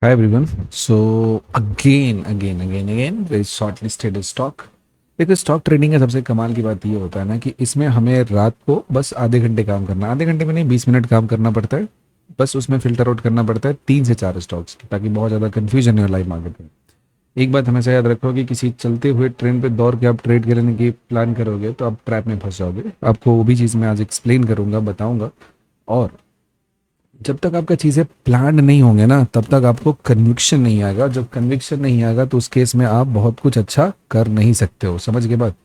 Hi everyone. So again, very shortlisted stock. देखो stock trading का सबसे कमाल की बात ये होता है ना कि इसमें हमें रात को बस आधे घंटे काम करना, आधे घंटे में नहीं 20 मिनट काम करना पड़ता है। बस उसमें फिल्टर आउट करना पड़ता है 3 से 4 स्टॉक्स ताकि बहुत ज़्यादा कंफ्यूजन है लाइव मार्केट में। एक बात हमेशा याद रखो कि किसी चलते हुए ट्रेंड पे दौड़ के आप ट्रेड करने की प्लान करोगे तो आप ट्रैप में फंस जाओगे। आपको वो भी चीज़ मैं आज एक्सप्लेन करूंगा, बताऊंगा। और जब तक आपका चीज़ें प्लान्ड नहीं होंगे ना तब तक आपको कन्विक्शन नहीं आएगा। जब कन्विक्शन नहीं आएगा तो उस केस में आप बहुत कुछ अच्छा कर नहीं सकते हो। समझ के बात,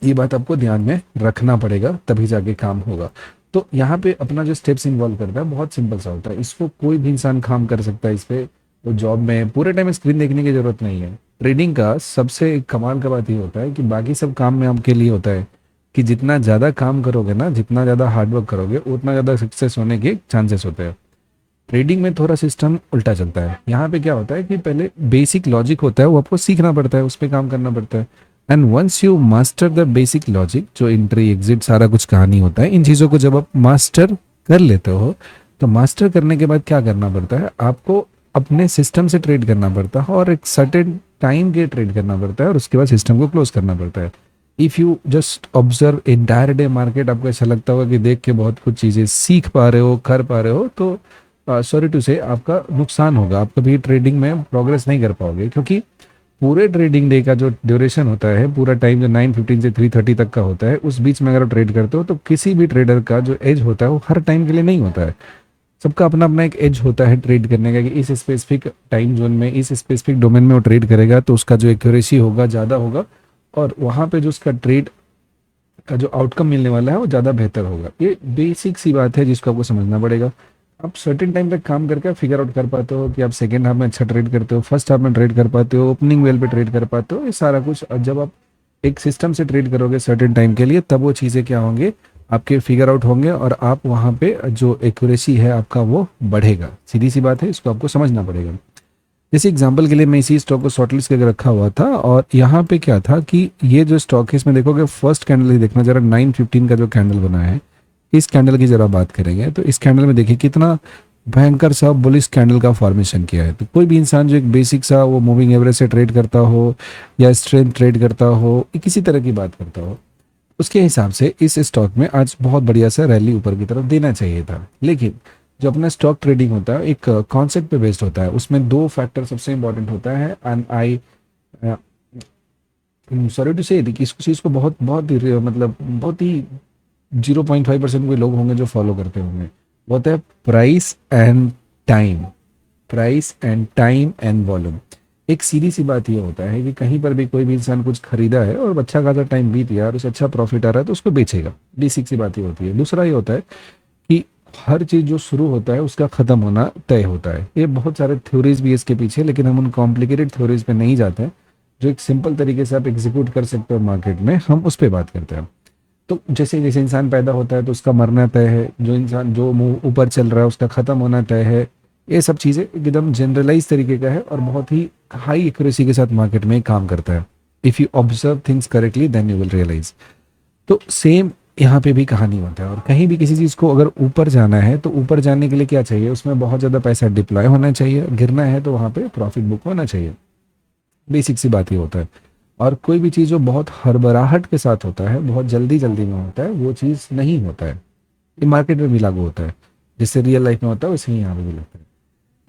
ये बात आपको ध्यान में रखना पड़ेगा, तभी जाके काम होगा। तो यहाँ पे अपना जो स्टेप्स इन्वॉल्व करता है बहुत सिंपल सा होता है। इसको कोई भी इंसान काम कर सकता है। इस पे तो जॉब में पूरे टाइम स्क्रीन देखने की जरूरत नहीं है। ट्रेडिंग का सबसे कमाल का बात ये होता है कि बाकी सब काम में आपके लिए होता है कि जितना ज़्यादा काम करोगे ना, जितना ज़्यादा हार्डवर्क करोगे उतना ज़्यादा सक्सेस होने के चांसेस होते हैं। ट्रेडिंग में थोड़ा सिस्टम उल्टा चलता है। यहाँ पे क्या होता है कि पहले बेसिक लॉजिक होता है, वो आपको सीखना पड़ता है, उस पर काम करना पड़ता है। And once you master the basic logic, जो एंट्री एग्जिट सारा कुछ कहानी होता है, इन चीज़ों को जब आप मास्टर कर लेते हो तो मास्टर करने के बाद क्या करना पड़ता है, आपको अपने सिस्टम से ट्रेड करना पड़ता है और एक सर्टेन टाइम के ट्रेड करना पड़ता है और उसके बाद सिस्टम को क्लोज करना पड़ता है। If you just observe entire day market, आपको ऐसा लगता होगा कि देख के बहुत कुछ चीज़ें सीख पा रहे हो, कर पा रहे हो, तो सॉरी टू से आपका नुकसान होगा। आप कभी ट्रेडिंग में प्रोग्रेस नहीं कर पाओगे, क्योंकि पूरे ट्रेडिंग डे का जो ड्यूरेशन होता है, पूरा टाइम जो 9:15 से 3:30 तक का होता है, उस बीच में अगर आप ट्रेड करते हो तो किसी भी ट्रेडर का जो एज होता है वो हर टाइम के लिए नहीं होता है। सबका अपना अपना एक एज होता है ट्रेड करने का, कि इस स्पेसिफिक टाइम जोन में, इस स्पेसिफिक डोमेन में वो ट्रेड करेगा तो उसका जो एक्यूरेसी होगा ज़्यादा होगा और वहाँ पे जो उसका ट्रेड का जो आउटकम मिलने वाला है वो ज़्यादा बेहतर होगा। ये बेसिक सी बात है जिसको आपको समझना पड़ेगा। आप सर्टेन टाइम तक काम करके फिगर आउट कर पाते हो कि आप सेकेंड हाफ में अच्छा ट्रेड करते हो, फर्स्ट हाफ में ट्रेड कर पाते हो, ओपनिंग वेल पे ट्रेड कर पाते हो, ये सारा कुछ। और जब आप एक सिस्टम से ट्रेड करोगे सर्टेन टाइम के लिए, तब वो चीज़ें क्या होंगे, आपके फिगर आउट होंगे और आप वहाँ पे जो एक्यूरेसी है आपका वो बढ़ेगा। सीधी सी बात है, इसको आपको समझना पड़ेगा। जैसे एग्जांपल के लिए मैं इसी स्टॉक को शॉर्टलिस्ट करके रखा हुआ था और यहाँ पे क्या था कि ये जो स्टॉक है इसमें देखोगे फर्स्ट कैंडल ही देखना जरा, 9:15 का जो कैंडल बना है, इस कैंडल की जरा बात करेंगे तो इस कैंडल में देखिए कितना भयंकर सा बुलिश कैंडल का फॉर्मेशन किया है। तो कोई भी इंसान जो एक बेसिक सा वो मूविंग एवरेज से ट्रेड करता हो या स्ट्रेंथ ट्रेड करता हो, किसी तरह की बात करता हो, उसके हिसाब से इस स्टॉक में आज बहुत बढ़िया सा रैली ऊपर की तरफ देना चाहिए था। लेकिन जो अपना स्टॉक ट्रेडिंग होता है एक कॉन्सेप्ट पे बेस्ड होता है, उसमें दो फैक्टर सबसे इंपॉर्टेंट होता है। एंड आई सॉरी टू से कि इस चीज़ को बहुत बहुत ही मतलब बहुत ही 0.5% कोई लोग होंगे जो फॉलो करते होंगे। वो होता है price and time. Price and time and volume. एक सीधी सी बात ये होता है कि कहीं पर भी कोई भी इंसान कुछ खरीदा है और अच्छा खासा टाइम बीत गया और उसे अच्छा प्रॉफिट आ रहा है तो उसको बेचेगा। बेसिक सी बात ये होती है। दूसरा ये होता है कि हर चीज़ जो शुरू होता है उसका ख़त्म होना तय होता है। ये बहुत सारे थ्योरीज भी है इसके पीछे, लेकिन हम उन कॉम्प्लिकेटेड थ्योरीज पे नहीं जाते हैं। जो एक सिंपल तरीके से आप एग्जीक्यूट कर सकते हो मार्केट में, हम उस पर बात करते हैं। तो जैसे जैसे इंसान पैदा होता है तो उसका मरना तय है, जो इंसान जो मुंह ऊपर चल रहा है उसका ख़त्म होना तय है। ये सब चीज़ें एकदम जनरलाइज तरीके का है और बहुत ही हाई एक्यूरेसी के साथ मार्केट में काम करता है। If you observe things correctly then you will realize. तो सेम यहाँ पे भी कहानी होता है। और कहीं भी किसी चीज़ को अगर ऊपर जाना है तो ऊपर जाने के लिए क्या चाहिए, उसमें बहुत ज़्यादा पैसा डिप्लॉय होना चाहिए। गिरना है तो वहाँ पे प्रॉफिट बुक होना चाहिए। बेसिक सी बात ही होता है। और कोई भी चीज़ जो बहुत हड़बड़ाहट के साथ होता है, बहुत जल्दी जल्दी में होता है, वो चीज़ नहीं होता है। ये मार्केट में भी लागू होता है, जिससे रियल लाइफ में होता है वैसे ही यहाँ पे भी लगता है।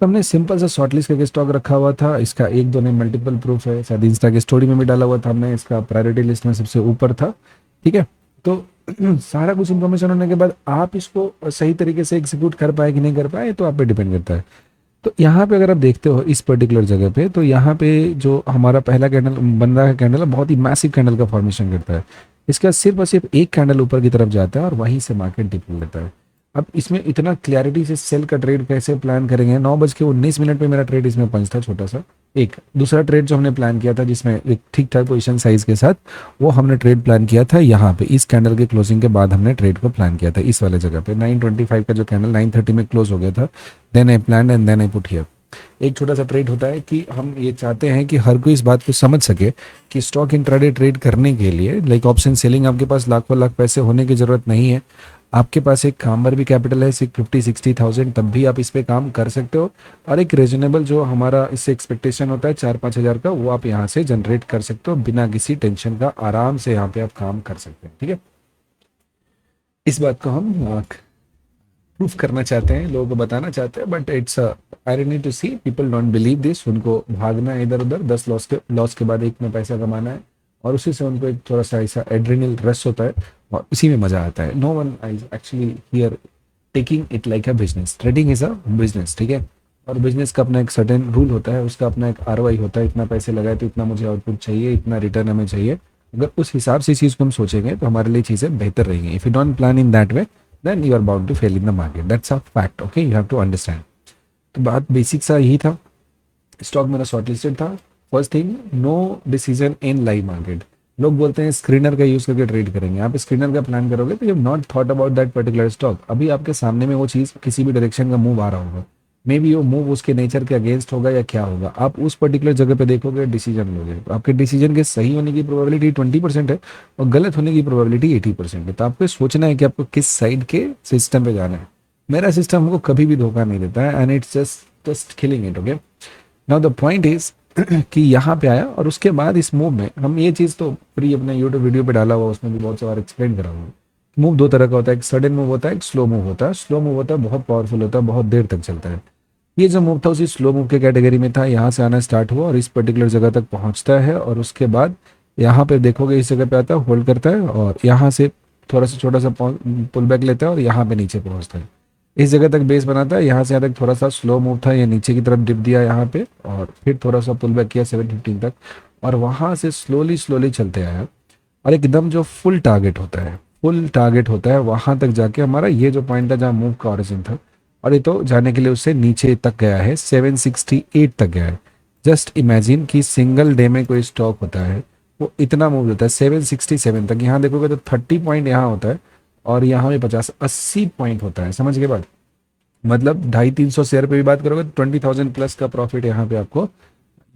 तो हमने सिंपल सा शॉर्टलिस्ट करके स्टॉक रखा हुआ था। इसका एक दो ने मल्टीपल प्रूफ है, शायद इंस्टा की स्टोरी में भी डाला हुआ था हमने। इसका प्रायोरिटी लिस्ट में सबसे ऊपर था। ठीक है। तो सारा कुछ इन्फॉर्मेशन होने के बाद आप इसको सही तरीके से एग्जीक्यूट कर पाए कि नहीं कर पाए तो आप पे डिपेंड करता है। तो यहाँ पे अगर आप देखते हो इस पर्टिकुलर जगह पे, तो यहाँ पे जो हमारा पहला कैंडल बन रहा है, कैंडल है बहुत ही मैसिव कैंडल का फॉर्मेशन करता है। इसका सिर्फ और सिर्फ एक कैंडल ऊपर की तरफ जाता है और वहीं से मार्केट डिप लेता है। अब इसमें इतना क्लैरिटी से सेल का ट्रेड कैसे प्लान करेंगे। 9:19 पे मेरा ट्रेड इसमें पंच था, छोटा सा। एक दूसरा ट्रेड जो हमने प्लान किया था जिसमें एक ठीक ठाक पोजीशन साइज के साथ, वो हमने ट्रेड प्लान किया था यहाँ पे। इस कैंडल के क्लोजिंग के बाद हमने ट्रेड को प्लान किया था इस वाले जगह पे। 9:25 का जो कैंडल 9:30 में क्लोज हो गया था, then I plan and then I put here. एक छोटा सा ट्रेड होता है कि हम ये चाहते हैं कि हर कोई इस बात को समझ सके कि स्टॉक इंट्राडे ट्रेड करने के लिए लाइक ऑप्शन सेलिंग, आपके पास लाखों लाख पैसे होने की ज़रूरत नहीं है। आपके पास एक काम पर भी कैपिटल है 50-60,000, तब भी आप इस पे काम कर सकते हो। और एक रीजनेबल जो हमारा इससे एक्सपेक्टेशन होता है 4-5 हज़ार का, वो आप यहाँ से जनरेट कर सकते हो बिना किसी टेंशन का, आराम से यहाँ पे आप काम कर सकते हैं। ठीक है, इस बात को हम प्रूफ करना चाहते हैं, लोगों को बताना चाहते हैं, but it's irony to see people don't believe this. उनको भागना है इधर उधर, 10 लॉस के बाद एक में पैसा कमाना है, और उसी से उनको एक थोड़ा सा ऐसा एड्रेनल रश होता है, और इसी में मजा आता है। No one is actually here taking it like a business. Trading is a business, ठीक है, और बिजनेस का अपना एक सर्टेन रूल होता है, उसका अपना एक आरओआई होता है, इतना पैसे लगाए तो इतना मुझे आउटपुट चाहिए, इतना रिटर्न हमें चाहिए। अगर उस हिसाब से चीज़ को हम सोचेंगे तो हमारे लिए चीज़ें बेहतर रहेंगी। If you don't plan in that way, then you are bound to fail in the market. That's a fact. Okay, you have to understand. तो बात बेसिक सा यही था। स्टॉक मेरा शॉर्ट लिस्टेड था। First thing, no decision in live market. लोग बोलते हैं स्क्रीनर का यूज करके ट्रेड करेंगे। आप स्क्रीनर का प्लान करोगे तो you not thought about that particular stock. अभी आपके सामने में वो चीज़ किसी भी डायरेक्शन का मूव आ रहा होगा, मे बी वो मूव उसके नेचर के अगेंस्ट होगा या क्या होगा, आप उस पर्टिकुलर जगह पे देखोगे, डिसीजन लोगे, तो आपके डिसीजन के सही होने की प्रोबेबिलिटी 20% है और गलत होने की प्रोबेबिलिटी 80% है। तो आपको सोचना है कि आपको किस साइड के सिस्टम पे जाना है। मेरा सिस्टम हमको कभी भी धोखा नहीं देता है, and it's just killing it. Okay, now the point is कि यहाँ पे आया, और उसके बाद इस मूव में हम ये चीज़ तो फ्री अपने यूट्यूब वीडियो पे डाला हुआ, उसमें भी बहुत सारा एक्सप्लेन करा हुआ। मूव दो तरह का होता है, एक सडन मूव होता है, एक स्लो मूव होता है। स्लो मूव होता है बहुत पावरफुल होता है, बहुत देर तक चलता है। ये जो मूव था उसी स्लो मूव के कैटेगरी में था। यहाँ से आना स्टार्ट हुआ और इस पर्टिकुलर जगह तक पहुँचता है, और उसके बाद यहाँ पे देखोगे इस जगह पे आता है, होल्ड करता है, और यहाँ से थोड़ा सा छोटा सा पुल बैक लेता है और यहाँ पे नीचे पहुँचता है, इस जगह तक बेस बनाता है। यहाँ से यहाँ तक थोड़ा सा स्लो मूव था, ये नीचे की तरफ डिप दिया यहाँ पे, और फिर थोड़ा सा पुल बैक किया 715 तक, और वहाँ से स्लोली स्लोली चलते आया, और एकदम जो फुल टारगेट होता है, फुल टारगेट होता है, वहाँ तक जाके हमारा ये जो पॉइंट था जहाँ मूव का ऑरिजिन था, और ये तो जाने के लिए उससे नीचे तक गया है, 768 तक गया है। जस्ट इमेजिन कि सिंगल डे में कोई स्टॉक होता है वो इतना मूव देता है 767 तक। यहाँ देखोगे तो 30 पॉइंट यहाँ होता है, और यहाँ पे 50-80 पॉइंट होता है। समझ गए बात? मतलब 250-300 शेयर पे भी बात करोगे तो 20,000 प्लस का प्रॉफिट यहाँ पे आपको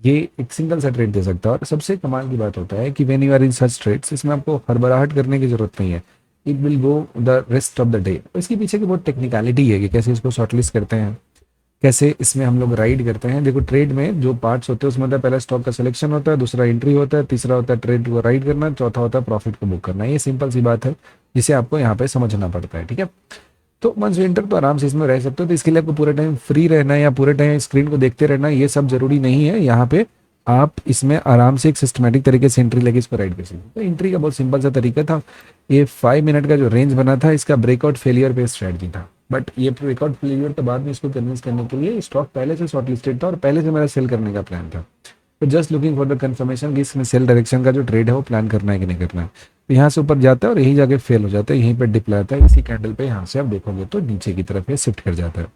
ये एक सिंगल सा ट्रेड दे सकता है। और सबसे कमाल की बात होता है कि when you are in such trades, इसमें आपको हड़बड़ाहट करने की जरूरत नहीं है। It will go the rest of the day. इसके पीछे की बहुत टेक्निकलिटी है कि कैसे इसको शॉर्टलिस्ट करते हैं, कैसे इसमें हम लोग राइड करते हैं। देखो, ट्रेड में जो पार्ट्स होते हैं उसमें होता है, पहला स्टॉक का सिलेक्शन होता है, दूसरा एंट्री होता है, तीसरा होता है ट्रेड को राइड करना, चौथा होता है प्रॉफिट को बुक करना। ये सिंपल सी बात है जिसे आपको यहाँ पे समझना पड़ता है। ठीक है, तो वंस यू एंटर तो आराम से इसमें रह सकते हो। तो इसके लिए आपको पूरे टाइम फ्री रहना है या पूरे टाइम स्क्रीन को देखते रहना है, ये सब जरूरी नहीं है। यहाँ पे आप इसमें आराम से एक सिस्टमेटिक तरीके से एंट्री लेके इसको राइड कर सकते हो। तो एंट्री का बहुत सिंपल सा तरीका था। ये 5 मिनट का जो रेंज बना था, इसका ब्रेकआउट फेलियर बेस्ड स्ट्रेटजी था। बट ये ब्रेकआउट फेलियर तो बाद में इसको कन्विंस करने के लिए स्टॉक पहले से शॉर्ट लिस्टेड था और पहले से मेरा सेल करने का प्लान था। तो just looking for the confirmation कि इसमें सेल डायरेक्शन का जो ट्रेड है वो प्लान करना है कि नहीं करना है। तो यहाँ से ऊपर जाता है और यही जाके फेल हो जाता है, यहीं पर डिप लाता है, इसी कैंडल पे यहाँ से आप देखोगे तो नीचे की तरफ ये शिफ्ट कर जाता है।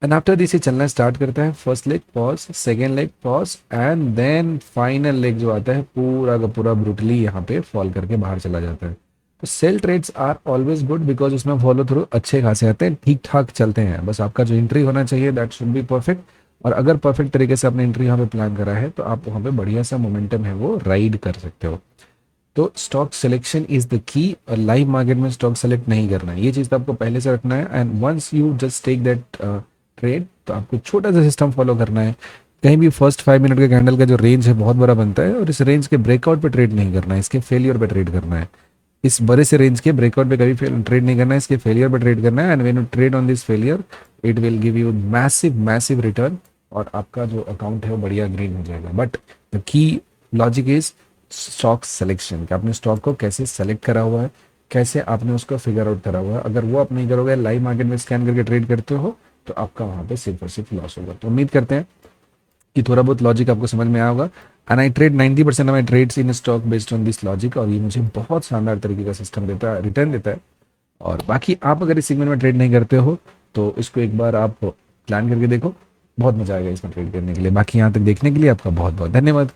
एंड आफ्टर दिस ये चलना स्टार्ट करता है। First leg pause, second leg pause, and then final leg जो आता है पूरा का पूरा ब्रूटली यहाँ पे फॉल करके बाहर चला जाता है। तो sell trades are always good because उसमें फॉलो थ्रू अच्छे खासे आते हैं, ठीक ठाक चलते हैं। बस आपका जो एंट्री होना चाहिए दैट शुड बी परफेक्ट, और अगर परफेक्ट तरीके से आपने एंट्री यहाँ पे प्लान करा है तो आप वहाँ पे बढ़िया सा मोमेंटम है वो राइड कर सकते हो। तो stock selection is the key. और लाइव मार्केट में स्टॉक सेलेक्ट नहीं करना है, ये चीज़ तो आपको पहले से रखना है। And once you just take that trade, तो आपको छोटा सा सिस्टम फॉलो करना है। कहीं भी फर्स्ट 5 मिनट के कैंडल का जो रेंज है बहुत बड़ा बनता है, और इस रेंज के ब्रेकआउट पे ट्रेड नहीं करना है, इसके फेलियर पे ट्रेड करना है। इस बड़े से रेंज के ब्रेकआउट पे कभी ट्रेड नहीं करना है, इसके फेलियर पे ट्रेड करना है। And when you trade on this failure, it will give you massive massive return, और आपका जो अकाउंट है वो बढ़िया ग्रीन हो जाएगा। But the key logic is stock selection, कि आपने स्टॉक को कैसे सेलेक्ट करा हुआ है, कैसे आपने उसको फिगर आउट करा हुआ है। अगर वो आप नहीं करोगे, लाइव मार्केट में स्कैन करके ट्रेड करते हो, तो आपका वहाँ पे सिर्फ और सिर्फ लॉस होगा। तो उम्मीद करते हैं कि थोड़ा बहुत लॉजिक आपको समझ में आया होगा। And I trade 90% of my trades in stock based on this logic, और ये मुझे बहुत शानदार तरीके का सिस्टम देता है, रिटर्न देता है। और बाकी आप अगर इस सेगमेंट में ट्रेड नहीं करते हो तो इसको एक बार आप प्लान करके देखो, बहुत मजा आएगा इसमें ट्रेड करने के लिए। बाकी यहाँ तक देखने के लिए आपका बहुत बहुत धन्यवाद।